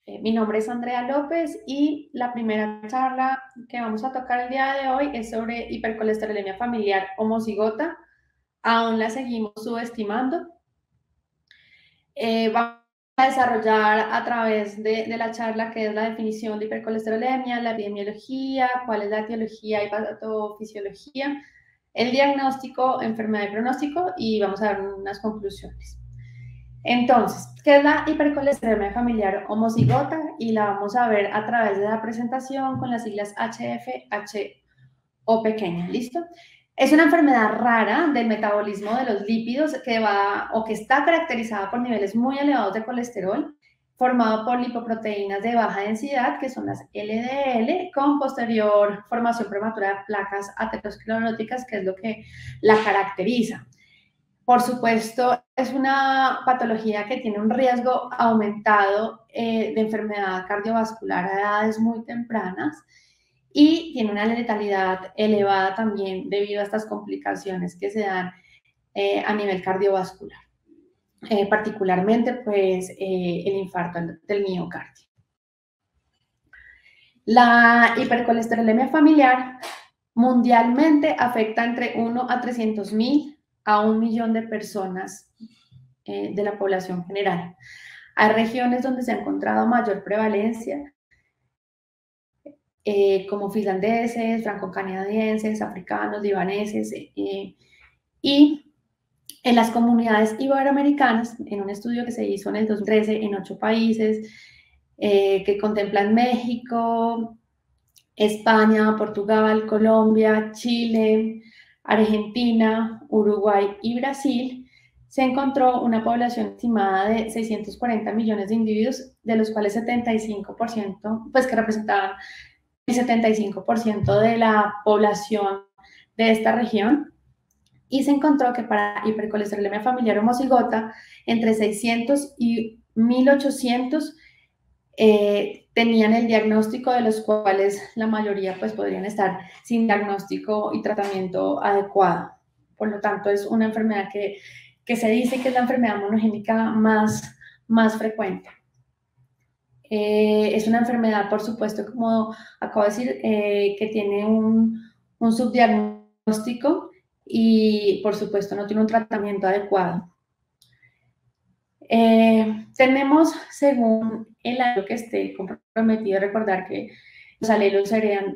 Mi nombre es Andrea López y la primera charla que vamos a tocar el día de hoy es sobre hipercolesterolemia familiar homocigota. Aún la seguimos subestimando. Vamos a desarrollar a través de la charla qué es la definición de hipercolesterolemia, la epidemiología, cuál es la etiología y patofisiología, el diagnóstico, enfermedad y pronóstico, y vamos a dar unas conclusiones. Entonces, ¿qué es la hipercolesterolemia familiar homocigota? Y la vamos a ver a través de la presentación con las siglas HF, o pequeña, ¿listo? Es una enfermedad rara del metabolismo de los lípidos que está caracterizada por niveles muy elevados de colesterol, formado por lipoproteínas de baja densidad, que son las LDL, con posterior formación prematura de placas ateroscleróticas, que es lo que la caracteriza. Por supuesto, es una patología que tiene un riesgo aumentado de enfermedad cardiovascular a edades muy tempranas y tiene una letalidad elevada también debido a estas complicaciones que se dan a nivel cardiovascular, particularmente pues el infarto del miocardio. La hipercolesterolemia familiar mundialmente afecta entre 1 a 300.000 a 1 millón de personas de la población general. Hay regiones donde se ha encontrado mayor prevalencia, como finlandeses, franco-canadienses, africanos, libaneses, y en las comunidades iberoamericanas, en un estudio que se hizo en el 2013 en 8 países, que contemplan México, España, Portugal, Colombia, Chile, Argentina, Uruguay y Brasil, se encontró una población estimada de 640 millones de individuos, de los cuales 75%, pues que representaban el 75% de la población de esta región, y se encontró que para hipercolesterolemia familiar homocigota, entre 600 y 1800 tenían el diagnóstico, de los cuales la mayoría pues podrían estar sin diagnóstico y tratamiento adecuado. Por lo tanto, es una enfermedad que se dice que es la enfermedad monogénica más frecuente. Es una enfermedad, por supuesto, como acabo de decir, que tiene un subdiagnóstico y, por supuesto, no tiene un tratamiento adecuado. Tenemos, según el alelo que esté comprometido, recordar que los alelos serían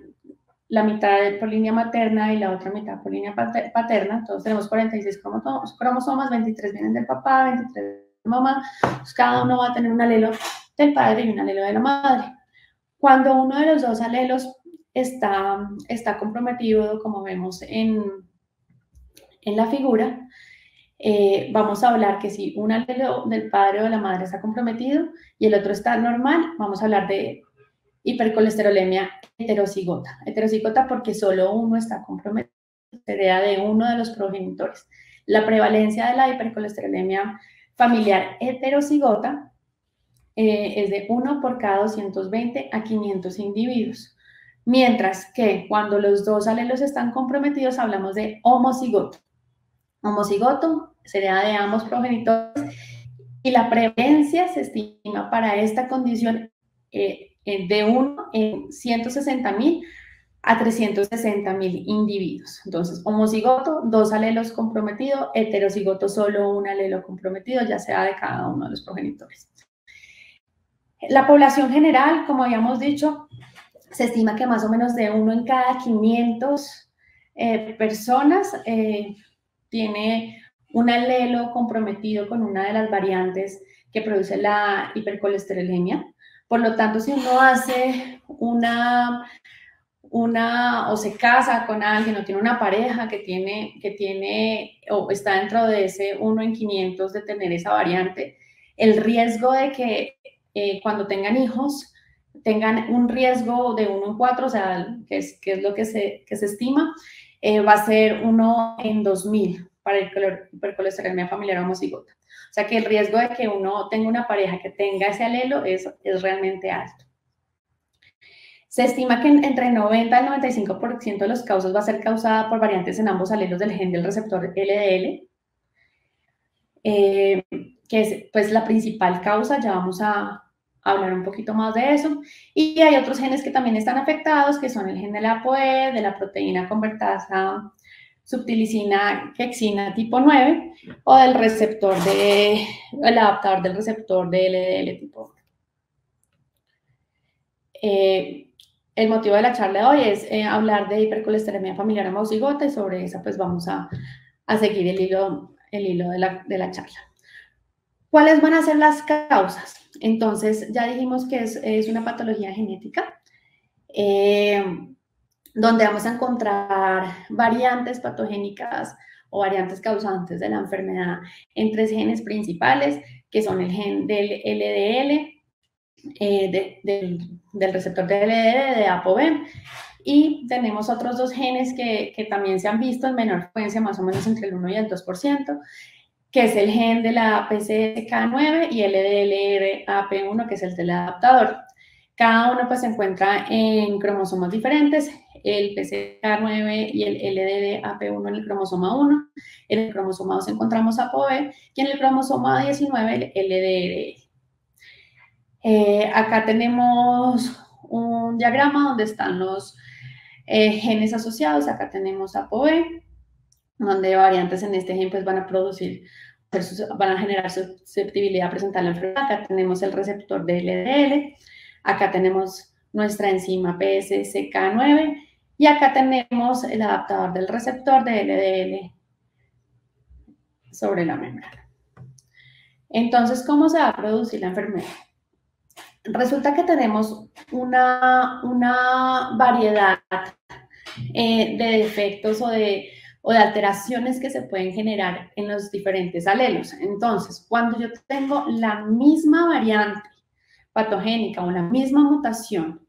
la mitad por línea materna y la otra mitad por línea paterna. Todos tenemos 46 cromosomas, 23 vienen del papá, 23 de la mamá. Pues cada uno va a tener un alelo del padre y un alelo de la madre. Cuando uno de los dos alelos está comprometido, como vemos en la figura, vamos a hablar que si un alelo del padre o de la madre está comprometido y el otro está normal, vamos a hablar de hipercolesterolemia heterocigota. Heterocigota porque solo uno está comprometido, hereda de uno de los progenitores. La prevalencia de la hipercolesterolemia familiar heterocigota es de 1 por cada 220 a 500 individuos. Mientras que cuando los dos alelos están comprometidos hablamos de homocigoto. Homocigoto sería de ambos progenitores y la prevalencia se estima para esta condición de 1 en 160.000 a 360.000 individuos. Entonces, homocigoto, 2 alelos comprometidos, heterocigoto, solo un alelo comprometido, ya sea de cada uno de los progenitores. La población general, como habíamos dicho, se estima que más o menos de 1 en cada 500 personas tiene un alelo comprometido con una de las variantes que produce la hipercolesterolemia. Por lo tanto, si uno hace o se casa con alguien o tiene una pareja que tiene o está dentro de ese 1 en 500 de tener esa variante, el riesgo de que cuando tengan hijos tengan un riesgo de 1 en 4, o sea, que es lo que se estima, va a ser 1 en 2.000 para el hipercolesterolemia familiar homocigota. O sea que el riesgo de que uno tenga una pareja que tenga ese alelo es realmente alto. Se estima que entre 90 al 95% de los casos va a ser causada por variantes en ambos alelos del gen del receptor LDL, que es pues la principal causa. Ya vamos a hablar un poquito más de eso. Y hay otros genes que también están afectados, que son el gen de la ApoE, de la proteína convertasa subtilicina quexina tipo 9 o del receptor el adaptador del receptor de LDL tipo 1. El motivo de la charla de hoy es hablar de hipercolesterolemia familiar homocigota y sobre esa pues vamos a seguir el hilo de la charla. ¿Cuáles van a ser las causas? Entonces, ya dijimos que es una patología genética, donde vamos a encontrar variantes patogénicas o variantes causantes de la enfermedad en 3 genes principales, que son el gen del LDL, del receptor de LDL, de ApoB, y tenemos otros 2 genes que también se han visto en menor frecuencia, más o menos entre el 1 y el 2%, que es el gen de la PCSK9 y el LDLRAP1, que es el del adaptador. Cada uno pues se encuentra en cromosomas diferentes, el PCSK9 y el LDLAP1 en el cromosoma 1, en el cromosoma 2 encontramos ApoB y en el cromosoma 19 el LDL. Acá tenemos un diagrama donde están los genes asociados. Acá tenemos ApoB, donde variantes en este gen pues van a generar susceptibilidad a presentar la enfermedad. Acá tenemos el receptor de LDL, acá tenemos nuestra enzima PCSK9 y acá tenemos el adaptador del receptor de LDL sobre la membrana. Entonces, ¿cómo se va a producir la enfermedad? Resulta que tenemos una variedad de defectos o de alteraciones que se pueden generar en los diferentes alelos. Entonces, cuando yo tengo la misma variante patogénica o la misma mutación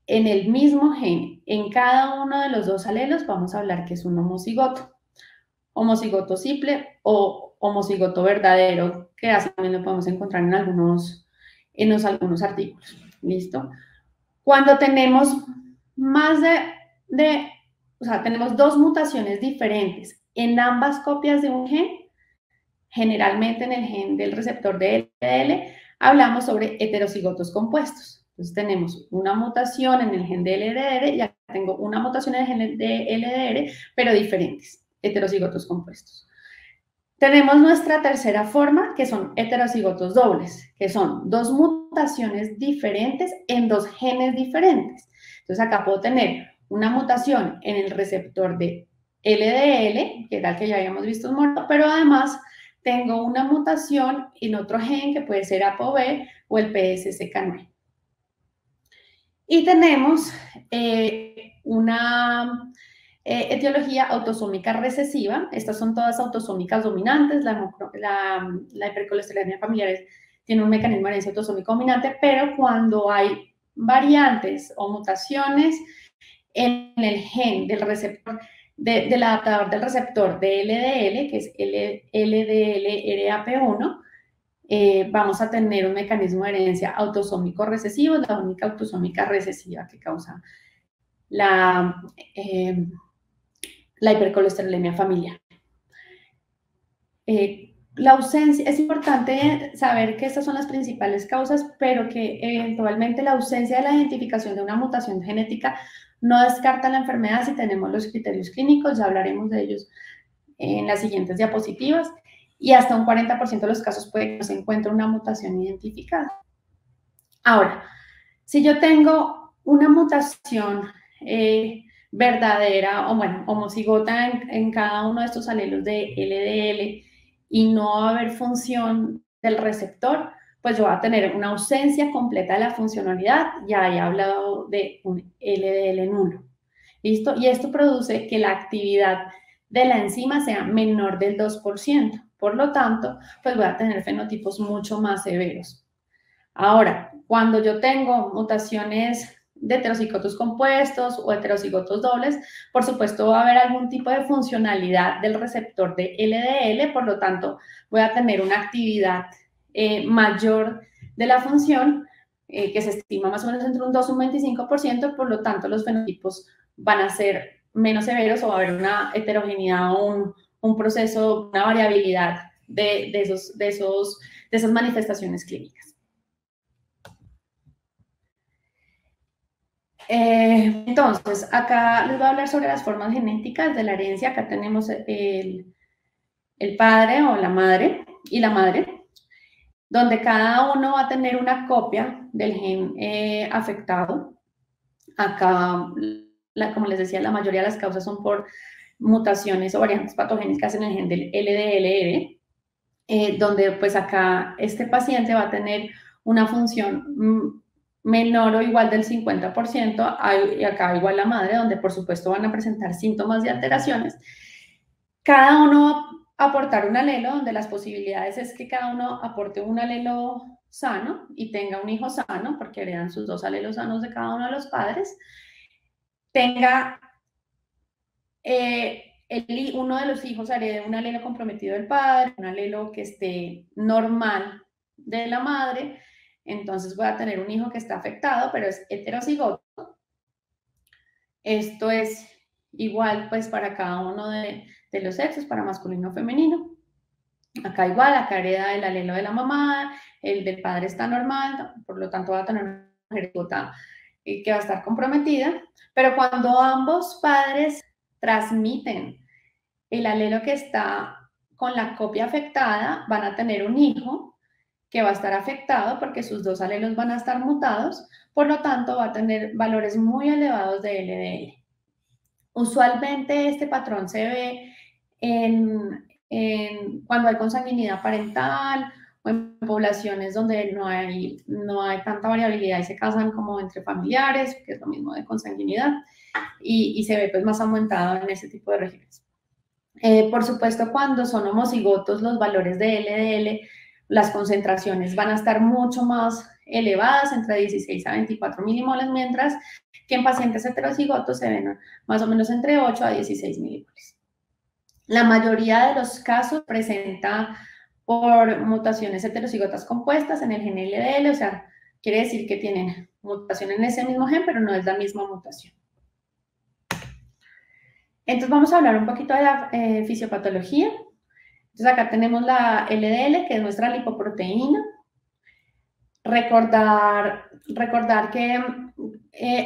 en el mismo gen, en cada uno de los 2 alelos, vamos a hablar que es un homocigoto. Homocigoto simple o homocigoto verdadero, que así también lo podemos encontrar en algunos artículos. ¿Listo? Cuando tenemos más o sea, tenemos 2 mutaciones diferentes en ambas copias de un gen, generalmente en el gen del receptor de LDL, hablamos sobre heterocigotos compuestos. Entonces tenemos una mutación en el gen de LDL y acá tengo una mutación en el gen de LDL, pero diferentes, heterocigotos compuestos. Tenemos nuestra tercera forma, que son heterocigotos dobles, que son 2 mutaciones diferentes en 2 genes diferentes. Entonces acá puedo tener una mutación en el receptor de LDL, que era el que ya habíamos visto en mono, pero además tengo una mutación en otro gen que puede ser ApoB o el PCSK9. Y tenemos una etiología autosómica recesiva. Estas son todas autosómicas dominantes. La hipercolesterolemia familiar tiene un mecanismo de herencia autosómico dominante, pero cuando hay variantes o mutaciones en el gen del receptor, del adaptador del receptor de LDL, que es LDLRAP1, vamos a tener un mecanismo de herencia autosómico recesivo, la única autosómica recesiva que causa la hipercolesterolemia familiar. La ausencia, es importante saber que estas son las principales causas, pero que eventualmente la ausencia de la identificación de una mutación genética no descarta la enfermedad si tenemos los criterios clínicos, ya hablaremos de ellos en las siguientes diapositivas, y hasta un 40% de los casos puede que no se encuentre una mutación identificada. Ahora, si yo tengo una mutación verdadera, o bueno, homocigota en cada uno de estos alelos de LDL y no va a haber función del receptor, pues yo voy a tener una ausencia completa de la funcionalidad. Ya he hablado de un LDL nulo. ¿Listo? Y esto produce que la actividad de la enzima sea menor del 2%. Por lo tanto, pues voy a tener fenotipos mucho más severos. Ahora, cuando yo tengo mutaciones de heterocigotos compuestos o heterocigotos dobles, por supuesto va a haber algún tipo de funcionalidad del receptor de LDL, por lo tanto voy a tener una actividad mayor de la función, que se estima más o menos entre un 2 y un 25%, por lo tanto los fenotipos van a ser menos severos o va a haber una heterogeneidad o un proceso, una variabilidad de esas manifestaciones clínicas. Entonces, acá les voy a hablar sobre las formas genéticas de la herencia. Acá tenemos el padre o la madre y la madre, donde cada uno va a tener una copia del gen afectado. Acá, como les decía, la mayoría de las causas son por mutaciones o variantes patogénicas en el gen del LDLR, donde pues acá este paciente va a tener una función menor o igual del 50%, y acá igual la madre, donde por supuesto van a presentar síntomas de alteraciones. Cada uno va a aportar un alelo, donde las posibilidades es que cada uno aporte un alelo sano y tenga un hijo sano, porque heredan sus 2 alelos sanos de cada uno de los padres, tenga uno de los hijos herede un alelo comprometido del padre, un alelo que esté normal de la madre, entonces voy a tener un hijo que está afectado, pero es heterocigoto. Esto es igual pues para cada uno de los sexos, para masculino o femenino. Acá igual, acá hereda el alelo de la mamá, el del padre está normal, por lo tanto va a tener una mujer que va a estar comprometida, pero cuando ambos padres transmiten el alelo que está con la copia afectada, van a tener un hijo que va a estar afectado porque sus 2 alelos van a estar mutados, por lo tanto va a tener valores muy elevados de LDL. Usualmente este patrón se ve cuando hay consanguinidad parental o en poblaciones donde no hay tanta variabilidad y se casan como entre familiares, que es lo mismo de consanguinidad, y se ve pues más aumentado en ese tipo de regímenes. Por supuesto, cuando son homocigotos, los valores de LDL, las concentraciones van a estar mucho más elevadas, entre 16 a 24 milimoles, mientras que en pacientes heterocigotos se ven más o menos entre 8 a 16 milimoles. La mayoría de los casos presenta por mutaciones heterocigotas compuestas en el gen LDL, o sea, quiere decir que tienen mutación en ese mismo gen, pero no es la misma mutación. Entonces vamos a hablar un poquito de la fisiopatología. Entonces acá tenemos la LDL, que es nuestra lipoproteína. Recordar que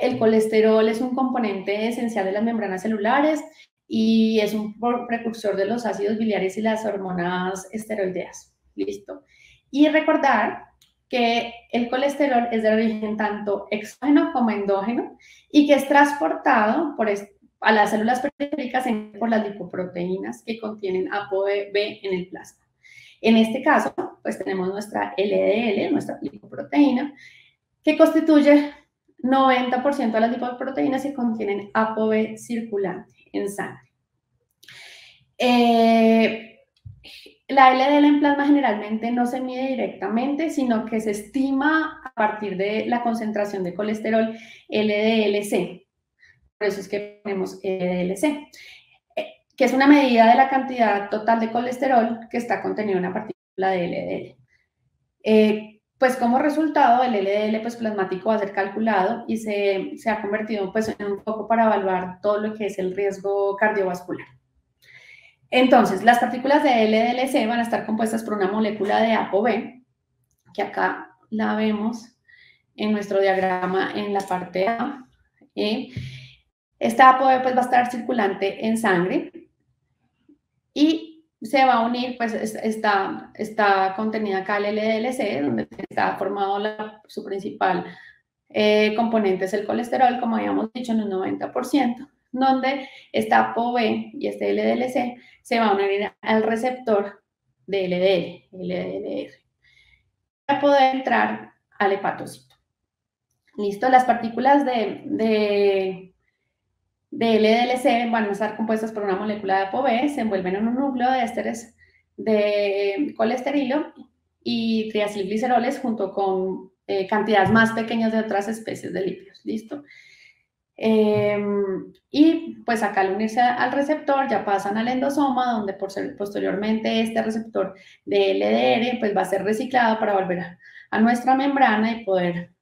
el colesterol es un componente esencial de las membranas celulares y es un precursor de los ácidos biliares y las hormonas esteroideas. Listo. Y recordar que el colesterol es de origen tanto exógeno como endógeno y que es transportado a las células periféricas por las lipoproteínas que contienen ApoB en el plasma. En este caso, pues tenemos nuestra LDL, nuestra lipoproteína, que constituye 90% de las lipoproteínas que contienen ApoB circulante en sangre. La LDL en plasma generalmente no se mide directamente, sino que se estima a partir de la concentración de colesterol LDL-C. Por eso es que ponemos LDL-C, que es una medida de la cantidad total de colesterol que está contenido en una partícula de LDL. Pues como resultado, el LDL pues, plasmático va a ser calculado y se ha convertido pues, en un foco para evaluar todo lo que es el riesgo cardiovascular. Entonces, las partículas de LDL-C van a estar compuestas por una molécula de ApoB, que acá la vemos en nuestro diagrama en la parte A. Esta ApoB pues, va a estar circulante en sangre y se va a unir, pues está contenida acá el LDL-C, donde está formado su principal componente es el colesterol, como habíamos dicho, en un 90%, donde esta ApoB y este LDL-C se va a unir al receptor de LDR, para poder entrar al hepatocito. Listo, las partículas de LDL-C van a estar compuestas por una molécula de ApoB, se envuelven en un núcleo de ésteres de colesterilo y triacilgliceroles junto con cantidades más pequeñas de otras especies de lípidos. ¿Listo? Y pues acá al unirse al receptor ya pasan al endosoma, donde posteriormente este receptor de LDR pues va a ser reciclado para volver a nuestra membrana y poder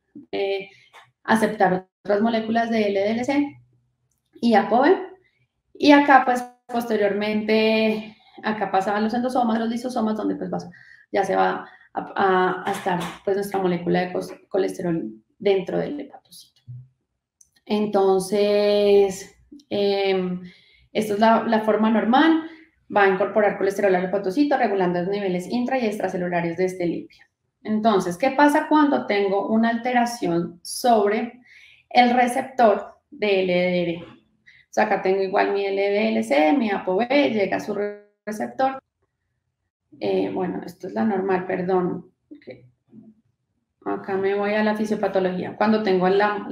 aceptar otras moléculas de LDL-C y ApoB. Y acá pues posteriormente, acá pasaban los endosomas, los lisosomas, donde pues ya se va a estar pues nuestra molécula de colesterol dentro del hepatocito. Entonces, esto es la forma normal. Va a incorporar colesterol al hepatocito, regulando los niveles intra y extracelulares de este lipio. Entonces, ¿qué pasa cuando tengo una alteración sobre el receptor de LDL? O sea, acá tengo igual mi LDL-C, mi ApoB, llega a su receptor. Bueno, esto es la normal, perdón. Acá me voy a la fisiopatología. Cuando tengo la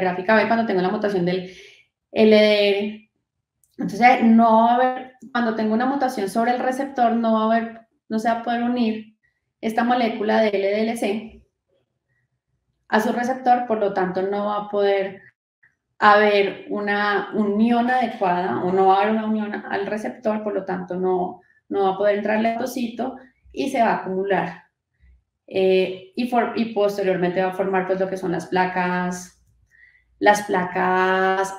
gráfica B, cuando tengo la mutación del LDL. Entonces, no va a haber, cuando tengo una mutación sobre el receptor, no se va a poder unir esta molécula de LDL-C a su receptor, por lo tanto, no va a poder haber una unión adecuada o no va a haber una unión al receptor, por lo tanto, no va a poder entrar el hepatocito y se va a acumular. Y posteriormente va a formar pues lo que son las placas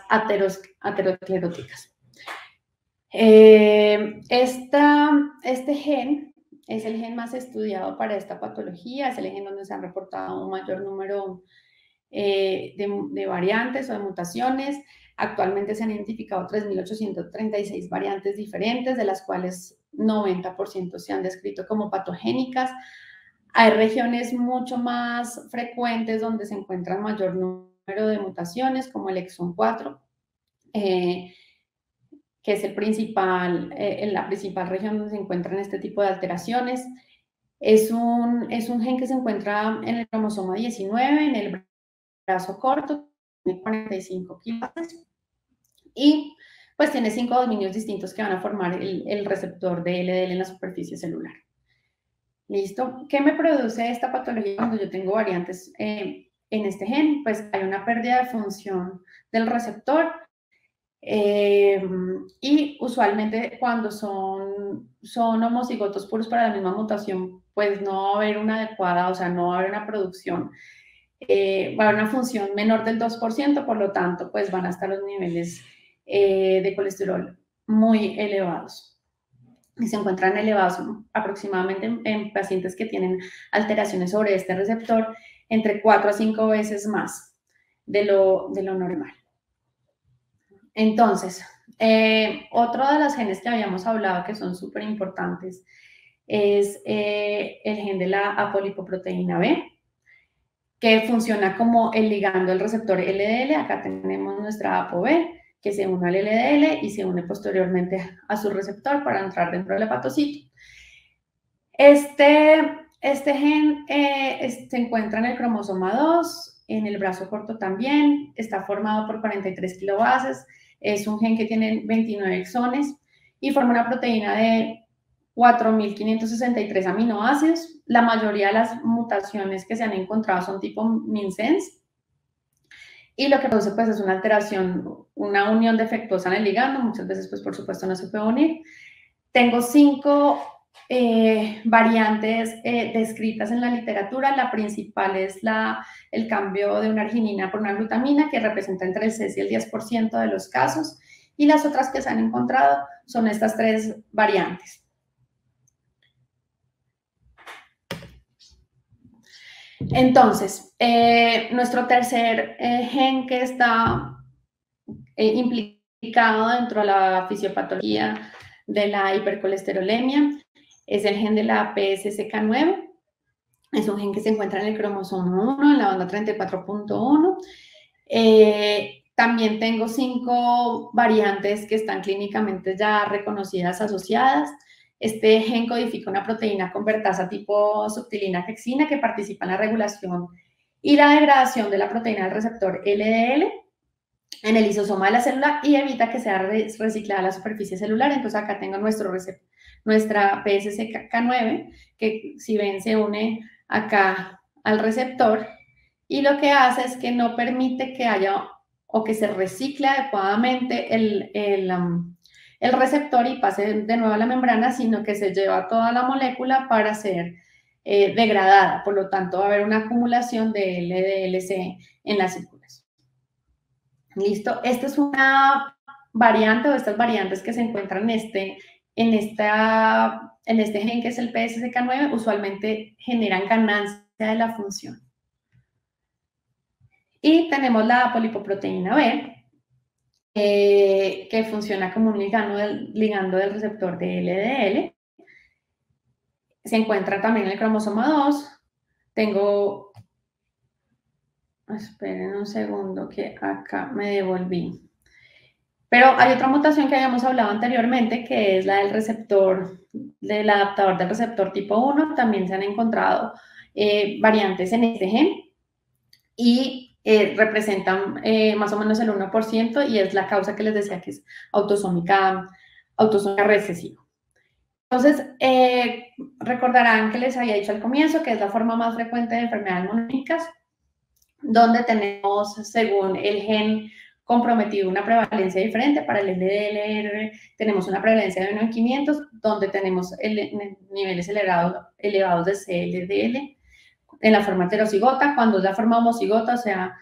ateroscleróticas. Este gen es el gen más estudiado para esta patología, es el gen donde se han reportado un mayor número de variantes o de mutaciones. Actualmente se han identificado 3.836 variantes diferentes, de las cuales 90% se han descrito como patogénicas. Hay regiones mucho más frecuentes donde se encuentra mayor número de mutaciones, como el exon 4, que es la principal región donde se encuentran este tipo de alteraciones. Es un gen que se encuentra en el cromosoma 19, en el brazo corto, tiene 45 kilobases, y pues tiene 5 dominios distintos que van a formar el receptor de LDL en la superficie celular. ¿Listo? ¿Qué me produce esta patología cuando yo tengo variantes en este gen? Pues hay una pérdida de función del receptor, y usualmente cuando son homocigotos puros para la misma mutación, pues no va a haber una adecuada, o sea, no va a haber una producción, va a haber una función menor del 2%, por lo tanto, pues van a estar los niveles de colesterol muy elevados. Y se encuentran elevados aproximadamente en pacientes que tienen alteraciones sobre este receptor entre 4 a 5 veces más de lo normal. Entonces, otro de los genes que habíamos hablado que son súper importantes es el gen de la apolipoproteína B, que funciona como el ligando al receptor LDL. Acá tenemos nuestra ApoB, que se une al LDL y se une posteriormente a su receptor para entrar dentro del hepatocito. Este gen se encuentra en el cromosoma 2, en el brazo corto también, está formado por 43 kilobases, es un gen que tiene 29 exones y forma una proteína de 4.563 aminoácidos. La mayoría de las mutaciones que se han encontrado son tipo missense, y lo que produce pues es una alteración, una unión defectuosa en el ligando. Muchas veces pues por supuesto no se puede unir. Tengo 5 variantes descritas en la literatura. La principal es el cambio de una arginina por una glutamina, que representa entre el 6 y el 10% de los casos, y las otras que se han encontrado son estas 3 variantes. Entonces, nuestro tercer gen que está implicado dentro de la fisiopatología de la hipercolesterolemia es el gen de la PSCK9. Es un gen que se encuentra en el cromosoma 1, en la banda 34.1. También tengo 5 variantes que están clínicamente ya reconocidas, asociadas. Este gen codifica una proteína convertasa tipo subtilina-hexina que participa en la regulación y la degradación de la proteína del receptor LDL en el lisosoma de la célula y evita que sea reciclada a la superficie celular. Entonces acá tengo nuestra PSCK9, que si ven se une acá al receptor, y lo que hace es que no permite que haya o que se recicle adecuadamente el receptor y pase de nuevo a la membrana, sino que se lleva toda la molécula para ser degradada. Por lo tanto, va a haber una acumulación de LDL-C en la circulación. Listo. Esta es una variante o estas variantes que se encuentran en este gen que es el PSCK9, usualmente generan ganancia de la función. Y tenemos la polipoproteína B, que funciona como un ligando del receptor de LDL. Se encuentra también en el cromosoma 2. Tengo, esperen un segundo que acá me devolví. Pero hay otra mutación que habíamos hablado anteriormente, que es la del receptor, del adaptador del receptor tipo 1. También se han encontrado variantes en este gen y representan más o menos el 1% y es la causa que les decía que es autosómica recesiva. Entonces, recordarán que les había dicho al comienzo que es la forma más frecuente de enfermedades mononúcleas, donde tenemos, según el gen comprometido, una prevalencia diferente. Para el LDLR tenemos una prevalencia de 1 en 500, donde tenemos niveles elevados de CLDL en la forma heterocigota. Cuando es la forma homocigota, o sea,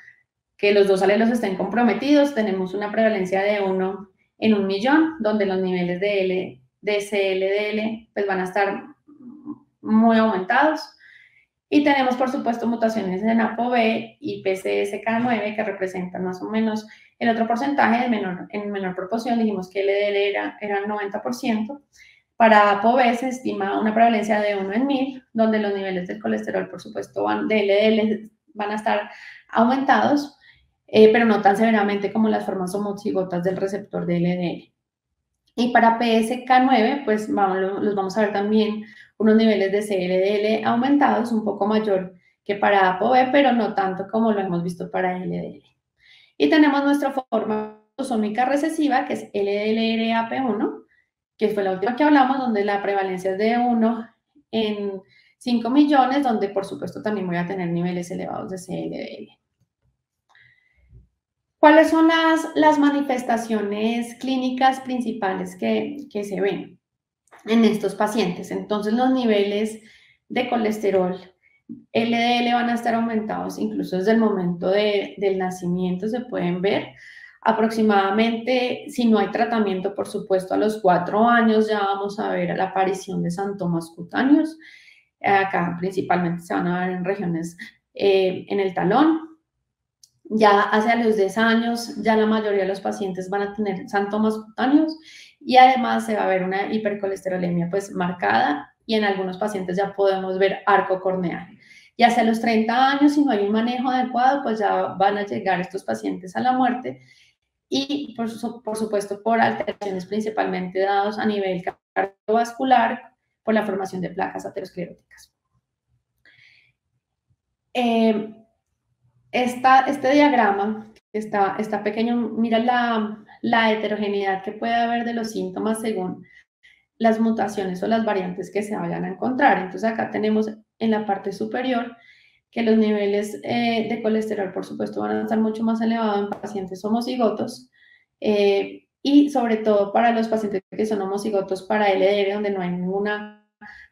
que los dos alelos estén comprometidos, tenemos una prevalencia de 1 en 1.000.000, donde los niveles de CLDL pues van a estar muy aumentados. Y tenemos, por supuesto, mutaciones en ApoB y PCSK9 que representan más o menos el otro porcentaje en menor proporción. Dijimos que LDL era el 90%. Para ApoB se estima una prevalencia de 1 en 1.000, donde los niveles del colesterol, por supuesto, de LDL van a estar aumentados, pero no tan severamente como las formas homocigotas del receptor de LDL. Y para PSK9, pues los vamos a ver también unos niveles de CLDL aumentados, un poco mayor que para ApoB, pero no tanto como lo hemos visto para LDL. Y tenemos nuestra forma autosómica recesiva, que es LDLRAP1, que fue la última que hablamos, donde la prevalencia es de 1 en 5 millones, donde por supuesto también voy a tener niveles elevados de CLDL. ¿Cuáles son las manifestaciones clínicas principales que se ven en estos pacientes? Entonces, los niveles de colesterol LDL van a estar aumentados incluso desde el momento del nacimiento, se pueden ver. Aproximadamente, si no hay tratamiento, por supuesto, a los 4 años ya vamos a ver la aparición de santomas cutáneos. Acá principalmente se van a ver en regiones en el talón. Ya hacia los 10 años, ya la mayoría de los pacientes van a tener santomas cutáneos y además se va a ver una hipercolesterolemia pues marcada y en algunos pacientes ya podemos ver arco corneal. Y hacia los 30 años, si no hay un manejo adecuado, pues ya van a llegar estos pacientes a la muerte y por supuesto por alteraciones principalmente dadas a nivel cardiovascular por la formación de placas ateroscleróticas. Este diagrama está pequeño, mira la heterogeneidad que puede haber de los síntomas según las mutaciones o las variantes que se vayan a encontrar. Entonces acá tenemos en la parte superior que los niveles de colesterol, por supuesto, van a estar mucho más elevados en pacientes homocigotos y sobre todo para los pacientes que son homocigotos para LDL, donde no hay ningún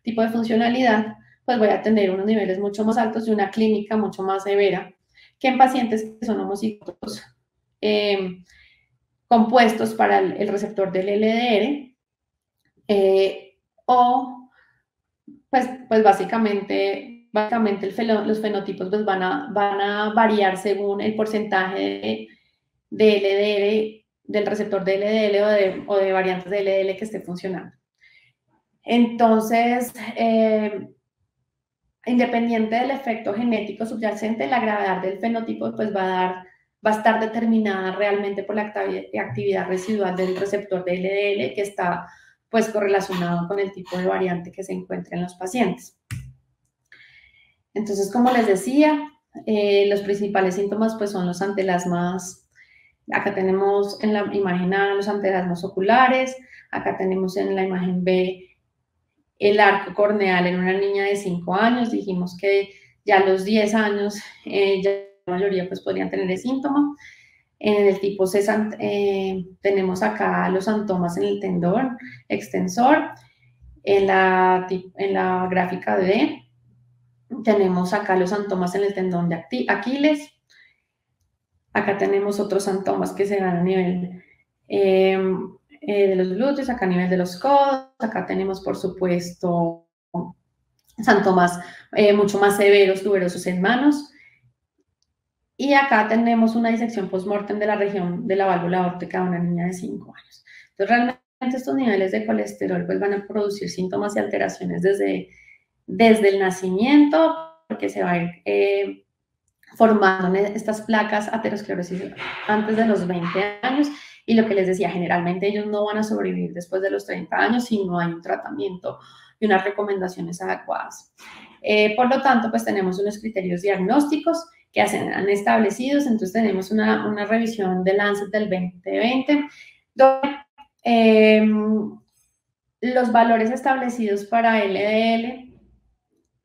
tipo de funcionalidad, pues voy a tener unos niveles mucho más altos y una clínica mucho más severa que en pacientes que son homocigotos compuestos para el receptor del LDL o pues básicamente los fenotipos pues van a variar según el porcentaje de LDL, del receptor de LDL o de variantes de LDL que esté funcionando. Entonces, independiente del efecto genético subyacente, la gravedad del fenotipo pues va a estar determinada realmente por la actividad residual del receptor de LDL que está pues correlacionado con el tipo de variante que se encuentra en los pacientes. Entonces, como les decía, los principales síntomas pues son los antelasmas. Acá tenemos en la imagen A los antelasmas oculares, acá tenemos en la imagen B el arco corneal en una niña de 5 años. Dijimos que ya a los 10 años ya la mayoría pues podrían tener el síntoma. En el tipo C tenemos acá los santomas en el tendón extensor. En la gráfica D tenemos acá los santomas en el tendón de Aquiles. Acá tenemos otros santomas que se dan a nivel de los glúteos, acá a nivel de los codos. Acá tenemos, por supuesto, santomas mucho más severos, tuberosos en manos. Y acá tenemos una disección post-mortem de la región de la válvula aórtica de una niña de 5 años. Entonces, realmente estos niveles de colesterol pues, van a producir síntomas y alteraciones desde el nacimiento, porque se va a ir formando estas placas aterosclerosis antes de los 20 años. Y lo que les decía, generalmente ellos no van a sobrevivir después de los 30 años si no hay un tratamiento y unas recomendaciones adecuadas. Por lo tanto, pues tenemos unos criterios diagnósticos que han establecidos. Entonces tenemos una revisión del Lancet del 2020, donde los valores establecidos para LDL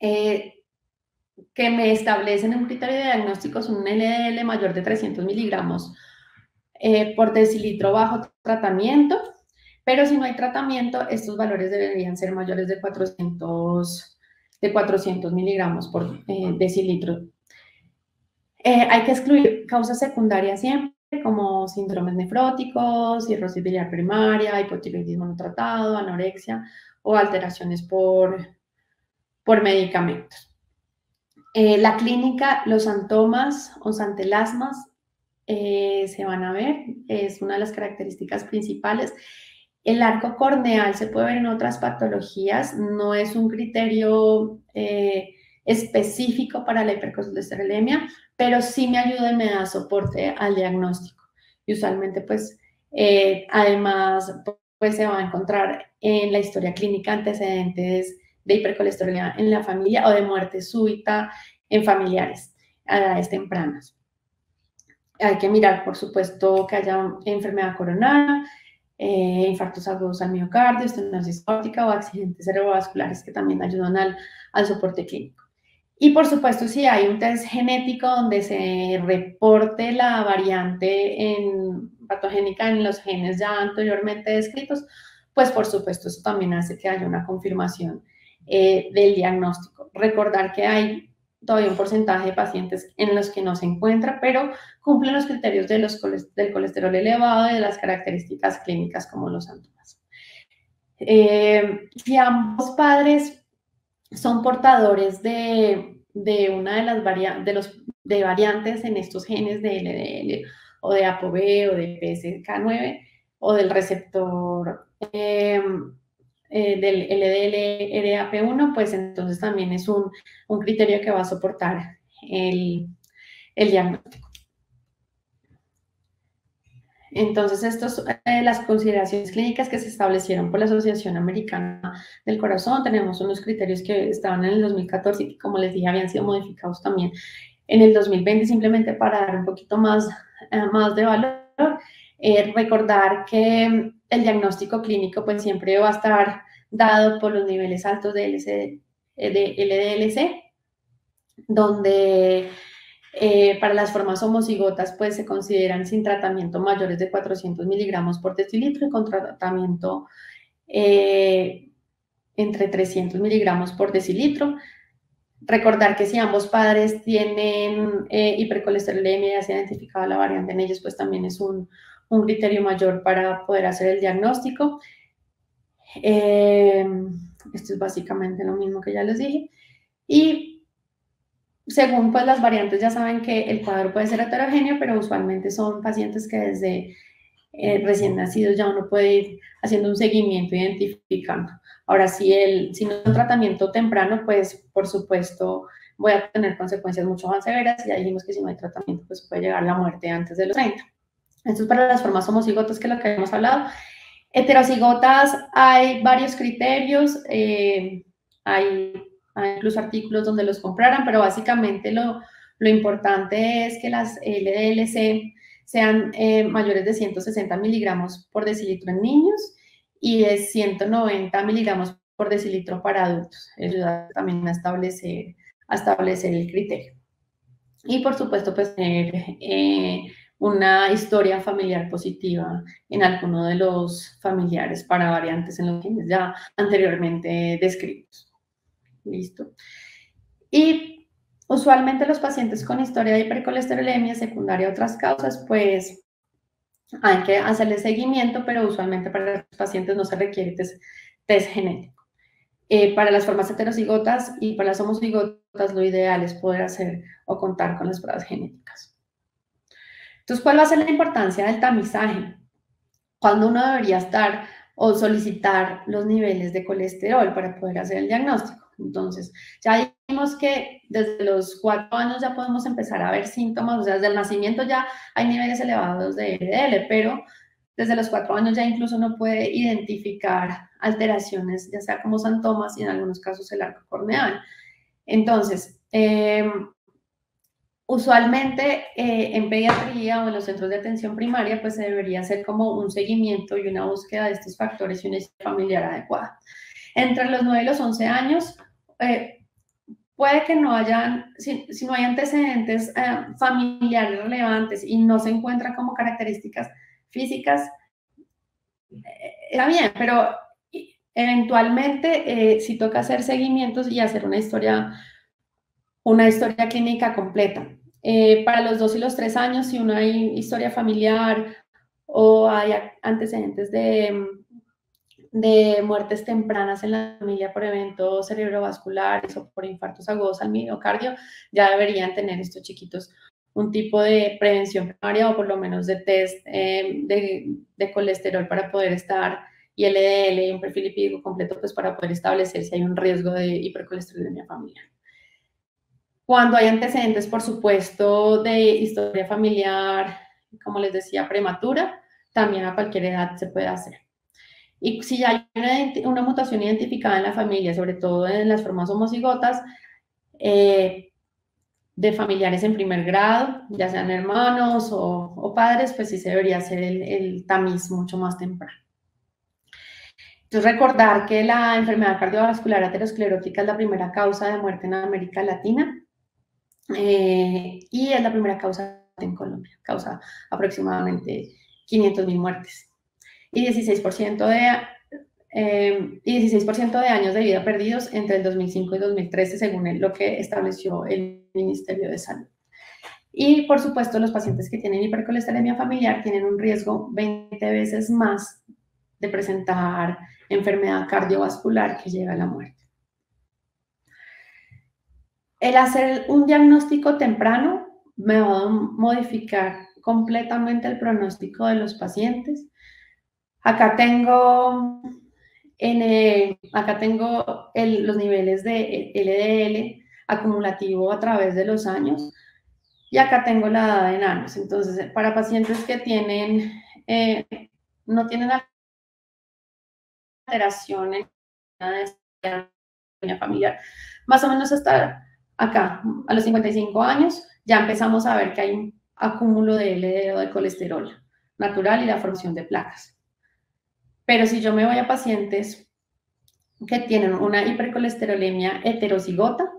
que me establecen un criterio de diagnóstico son un LDL mayor de 300 miligramos por decilitro bajo tratamiento, pero si no hay tratamiento, estos valores deberían ser mayores de 400 miligramos por decilitro. Hay que excluir causas secundarias siempre, como síndromes nefróticos, cirrosis biliar primaria, hipotiroidismo no tratado, anorexia o alteraciones por medicamentos. La clínica, los antomas o santelasmas se van a ver, es una de las características principales. El arco corneal se puede ver en otras patologías, no es un criterio específico para la hipercolesterolemia, pero sí me ayuda y me da soporte al diagnóstico. Y usualmente, pues, además, pues se va a encontrar en la historia clínica antecedentes de hipercolesterolemia en la familia o de muerte súbita en familiares a edades tempranas. Hay que mirar, por supuesto, que haya enfermedad coronaria, infartos agudos al miocardio, estenosis aórtica o accidentes cerebrovasculares que también ayudan al soporte clínico. Y por supuesto, si hay un test genético donde se reporte la variante patogénica en los genes ya anteriormente descritos, pues por supuesto eso también hace que haya una confirmación del diagnóstico. Recordar que hay todavía un porcentaje de pacientes en los que no se encuentra, pero cumplen los criterios del colesterol elevado y de las características clínicas como los antomas. Si ambos padres son portadores de una de las variantes en estos genes de LDL o de ApoB o de PCSK9 o del receptor del LDL-RAP1, pues entonces también es un criterio que va a soportar el diagnóstico. Entonces, estas son las consideraciones clínicas que se establecieron por la Asociación Americana del Corazón. Tenemos unos criterios que estaban en el 2014 y que, como les dije, habían sido modificados también en el 2020, simplemente para dar un poquito más de valor. Recordar que el diagnóstico clínico pues siempre va a estar dado por los niveles altos de LDLC, donde para las formas homocigotas, pues se consideran sin tratamiento mayores de 400 miligramos por decilitro y con tratamiento entre 300 miligramos por decilitro. Recordar que si ambos padres tienen hipercolesterolemia y se ha identificado la variante en ellos, pues también es un criterio mayor para poder hacer el diagnóstico. Esto es básicamente lo mismo que ya les dije. Y según pues las variantes ya saben que el cuadro puede ser heterogéneo, pero usualmente son pacientes que desde recién nacidos ya uno puede ir haciendo un seguimiento, identificando. Ahora, si no es un tratamiento temprano, pues por supuesto voy a tener consecuencias mucho más severas. Ya dijimos que si no hay tratamiento, pues puede llegar la muerte antes de los 30. Esto es para las formas homocigotas, que es lo que hemos hablado. Heterocigotas, hay varios criterios, hay incluso artículos donde los compraran, pero básicamente lo importante es que las LDLC sean mayores de 160 miligramos por decilitro en niños y de 190 miligramos por decilitro para adultos. Ayuda también a establecer el criterio. Y por supuesto, pues tener una historia familiar positiva en alguno de los familiares para variantes en los genes ya anteriormente descritos. Listo. Y usualmente los pacientes con historia de hipercolesterolemia secundaria a otras causas, pues hay que hacerle seguimiento, pero usualmente para los pacientes no se requiere test genético. Para las formas heterocigotas y para las homocigotas, lo ideal es poder hacer o contar con las pruebas genéticas. Entonces, ¿cuál va a ser la importancia del tamizaje? ¿Cuándo uno debería estar o solicitar los niveles de colesterol para poder hacer el diagnóstico? Entonces, ya dijimos que desde los 4 años ya podemos empezar a ver síntomas, o sea, desde el nacimiento ya hay niveles elevados de LDL, pero desde los 4 años ya incluso uno puede identificar alteraciones, ya sea como santomas y en algunos casos el arco corneal. Entonces, usualmente en pediatría o en los centros de atención primaria, pues se debería hacer como un seguimiento y una búsqueda de estos factores y una historia familiar adecuada. Entre los 9 y los 11 años, puede que no hayan, si no hay antecedentes familiares relevantes y no se encuentran como características físicas, está bien, pero eventualmente sí toca hacer seguimientos y hacer una historia clínica completa. Para los 2 y los 3 años, si uno hay historia familiar o hay antecedentes de muertes tempranas en la familia por eventos cerebrovasculares o por infartos agudos al miocardio, ya deberían tener estos chiquitos un tipo de prevención primaria o por lo menos de test de colesterol para poder estar, y LDL y un perfil lipídico completo, pues para poder establecer si hay un riesgo de hipercolesterolemia familiar. Cuando hay antecedentes, por supuesto, de historia familiar, como les decía, prematura, también a cualquier edad se puede hacer. Y si ya hay una mutación identificada en la familia, sobre todo en las formas homocigotas, de familiares en primer grado, ya sean hermanos o padres, pues sí se debería hacer el tamiz mucho más temprano. Entonces, recordar que la enfermedad cardiovascular aterosclerótica es la primera causa de muerte en América Latina. Y es la primera causa en Colombia, causa aproximadamente 500.000 muertes y 16% de años de vida perdidos entre el 2005 y 2013, según lo que estableció el Ministerio de Salud. Y, por supuesto, los pacientes que tienen hipercolesterolemia familiar tienen un riesgo 20 veces más de presentar enfermedad cardiovascular que lleva a la muerte. El hacer un diagnóstico temprano me va a modificar completamente el pronóstico de los pacientes. Acá tengo, los niveles de LDL acumulativo a través de los años y acá tengo la edad en años. Entonces, para pacientes que no tienen alteración en la familiar, más o menos hasta acá, a los 55 años, ya empezamos a ver que hay un acúmulo de LDL o de colesterol natural y la formación de placas. Pero si yo me voy a pacientes que tienen una hipercolesterolemia heterozigota,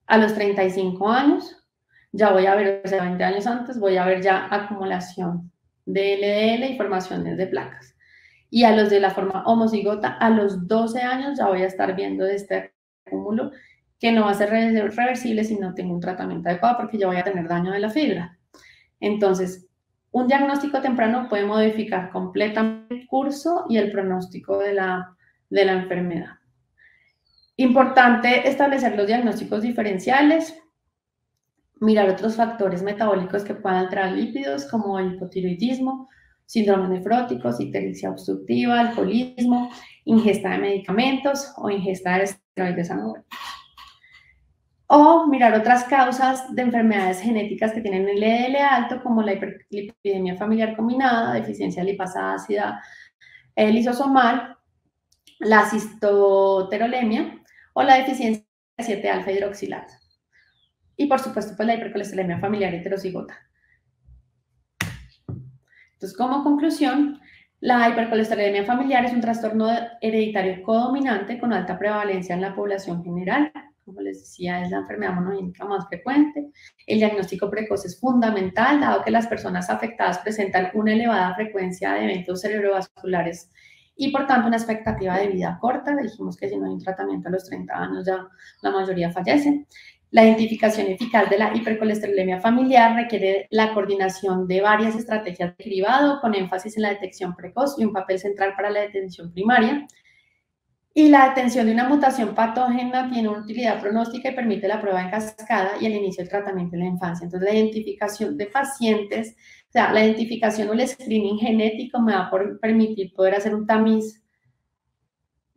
a los 35 años, ya voy a ver, o sea, 20 años antes, voy a ver ya acumulación de LDL y formaciones de placas. Y a los de la forma homocigota, a los 12 años ya voy a estar viendo este acúmulo que no va a ser reversible si no tengo un tratamiento adecuado porque ya voy a tener daño de la fibra. Entonces, un diagnóstico temprano puede modificar completamente el curso y el pronóstico de la enfermedad. Importante establecer los diagnósticos diferenciales, mirar otros factores metabólicos que puedan alterar lípidos como el hipotiroidismo, síndrome nefrótico, ictericia obstructiva, alcoholismo, ingesta de medicamentos o ingesta de esteroides anabólicos. O mirar otras causas de enfermedades genéticas que tienen el LDL alto, como la hiperlipidemia familiar combinada, deficiencia lipasa ácida lisosomal, la cistoterolemia o la deficiencia de 7-alfa hidroxilasa. Y, por supuesto, pues la hipercolesterolemia familiar heterozigota. Entonces, como conclusión, la hipercolesterolemia familiar es un trastorno hereditario codominante con alta prevalencia en la población general. Como les decía, es la enfermedad monogénica más frecuente. El diagnóstico precoz es fundamental, dado que las personas afectadas presentan una elevada frecuencia de eventos cerebrovasculares y, por tanto, una expectativa de vida corta. Dijimos que si no hay un tratamiento a los 30 años ya la mayoría fallecen. La identificación eficaz de la hipercolesterolemia familiar requiere la coordinación de varias estrategias de cribado con énfasis en la detección precoz y un papel central para la detención primaria. Y la detención de una mutación patógena tiene una utilidad pronóstica y permite la prueba en cascada y el inicio del tratamiento en la infancia. Entonces, la identificación de pacientes, o sea, la identificación o el screening genético me va a permitir poder hacer un tamiz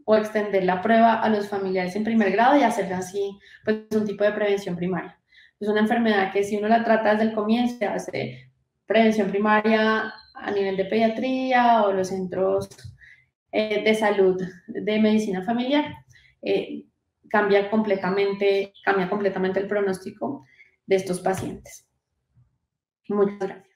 o extender la prueba a los familiares en primer grado y hacer así pues, un tipo de prevención primaria. Es una enfermedad que si uno la trata desde el comienzo, se hace prevención primaria a nivel de pediatría o los centros de salud de medicina familiar, cambia completamente el pronóstico de estos pacientes. Muchas gracias.